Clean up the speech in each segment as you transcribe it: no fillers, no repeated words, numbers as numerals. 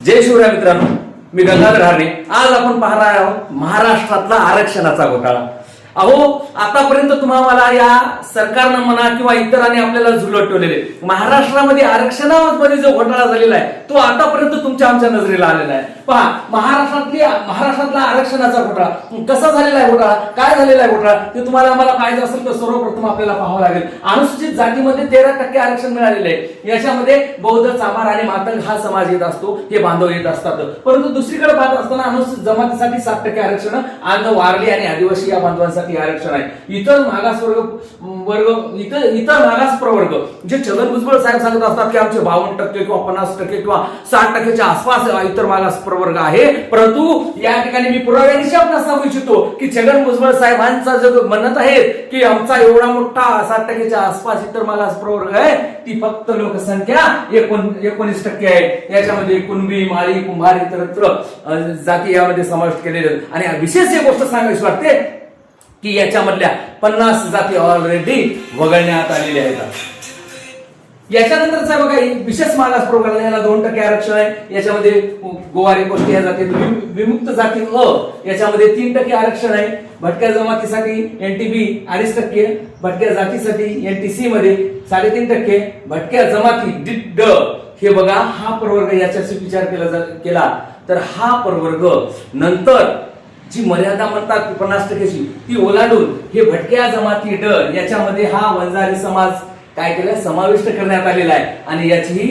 जय शिवराय मित्रांनो, मी गंगाधर हरणे. आज आपण पाहणार आहोत महाराष्ट्रातला आरक्षणाचा घोटाळा. अहो, आतापर्यंत तुम्हाला या सरकारनं म्हणा किंवा इतरांनी आपल्याला झुलटवलेले महाराष्ट्रामध्ये आरक्षणामध्ये जो घोटाळा झालेला आहे तो आतापर्यंत तुमच्या आमच्या नजरेला आलेला आहे. पहा, महाराष्ट्रातला आरक्षणाचा घोटाळा कसा झालेला आहे, घोटाळा काय झालेला आहे, घोटाळा ते तुम्हाला आम्हाला पाहिजे असेल तर सर्वप्रथम आपल्याला पाहावं लागेल. अनुसूचित जातीमध्ये 13% आरक्षण मिळालेले आहे. याच्यामध्ये बौद्ध, चामार आणि मातंग हा समाज येत असतो, हे बांधव येत असतात. परंतु दुसरीकडे पाहत असताना अनुसूचित जमातीसाठी 7% आरक्षण आणि वारली आणि आदिवासी या बांधवांसाठी आरक्षण आहे. इतर मागास प्रवर्ग जे छगन भुजबळ साहेब सांगत असतात की आमचे 52% किंवा 50% किंवा 60%च्या आसपास इतर मागास प्रवर्ग आहे. परंतु या ठिकाणी मी पुराव्यानिशी आपल्याला सांगू इच्छितो की छगन भुजबळ साहेबांचा जो म्हणत आहे की आमचा एवढा मोठा 60%च्या आसपास इतर मागास प्रवर्ग आहे, ती फक्त लोकसंख्या 19% आहे. याच्यामध्ये कुणबी, माळी, कुंभार इतरत्र जाती यामध्ये समाविष्ट केलेले आहेत. आणि विशेष एक गोष्ट सांगायची वाटते की याच्यामधल्या 50 जाती ऑलरेडी वगळण्यात आलेल्या आहेत. याच्यानंतरचा बघा, विशेष मागास प्रवर्गाला याला 2% आरक्षण आहे. याच्यामध्ये गोवारी, कोष्टी या जाती, विमुक्त जाती याच्यामध्ये 3% आरक्षण आहे. भटक्या जमातीसाठी एनटीबी 2.5%, भटक्या जातीसाठी एनटीसी मध्ये 3.5%, भटक्या जमाती ड हे बघा हा प्रवर्ग याच्याशी विचार केला तर हा प्रवर्ग नंतर जी मर्यादा म्हणतात 50%ची ती ओलांडून हे भटक्या जमाती ड याच्यामध्ये हा वंजारी समाज काय केलं, समाविष्ट करण्यात आलेला आहे आणि याचीही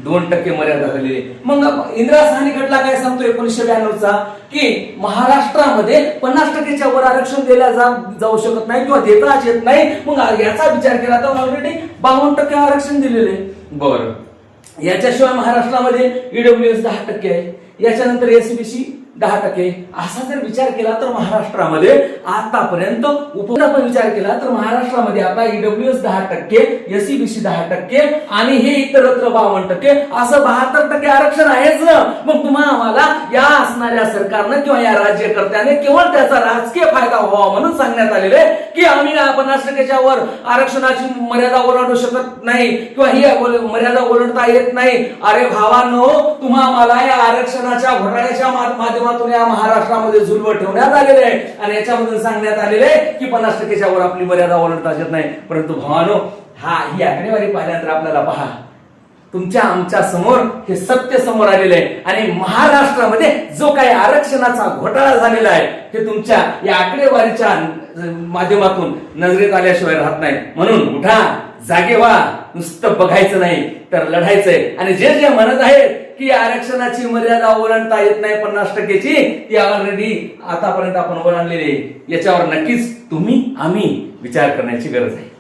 2% मर्यादा झालेली आहे. मग इंदिरा साहनी खटला काय सांगतो 1992चा की महाराष्ट्रामध्ये 50%च्या वर आरक्षण दिल्या जाऊ शकत नाही किंवा देताच येत नाही. मग याचा विचार केला तर ऑलरेडी 52% आरक्षण दिलेले आहे. बरं, याच्याशिवाय महाराष्ट्रामध्ये ईडब्ल्यूएस 10% आहे. याच्यानंतर एससीबीसी 10%. असा जर विचार केला तर महाराष्ट्रामध्ये आतापर्यंत पण विचार केला तर महाराष्ट्रामध्ये आता ईडब्ल्यूएस 10%, एससीबीसी 10% आणि हे इतरत्र 52%, असं 72% आरक्षण आहेच ना. मग तुम्हाला या असणाऱ्या सरकारनं किंवा या राज्यकर्त्याने केवळ त्याचा राजकीय फायदा व्हावा म्हणून सांगण्यात आलेले की आम्ही 50%च्या वर आरक्षणाची मर्यादा ओलांडू शकत नाही किंवा ही मर्यादा ओलांडता येत नाही. अरे भावांनो, तुम्हाला या आरक्षणाच्या घोटाळ्याच्या माध्यमातून या महाराष्ट्रामध्ये झुलवत ठेवण्यात आलेले आहे आणि याच्यामधून सांगण्यात आलेले की 50%च्या वर आपली मर्यादा ओलांडता येत नाही. परंतु भावानो, ही आकडेवारी पाहिल्यानंतर आपल्याला पहा, तुमच्या आमच्या समोर हे सत्य समोर आलेलं आहे आणि महाराष्ट्रामध्ये जो काही आरक्षणाचा घोटाळा झालेला आहे हे तुमच्या या आकडेवारीच्या माध्यमातून नजरेत आल्याशिवाय राहत नाही. म्हणून उठा, जागे व्हा, नुसतं बघायचं नाही तर लढायचंय. आणि जे म्हणत आहेत की आरक्षणाची मर्यादा ओलांडता येत नाही 50%ची, ती ऑलरेडी आतापर्यंत आपण ओलांडलेली आहे. याच्यावर नक्कीच तुम्ही आम्ही विचार करण्याची गरज आहे.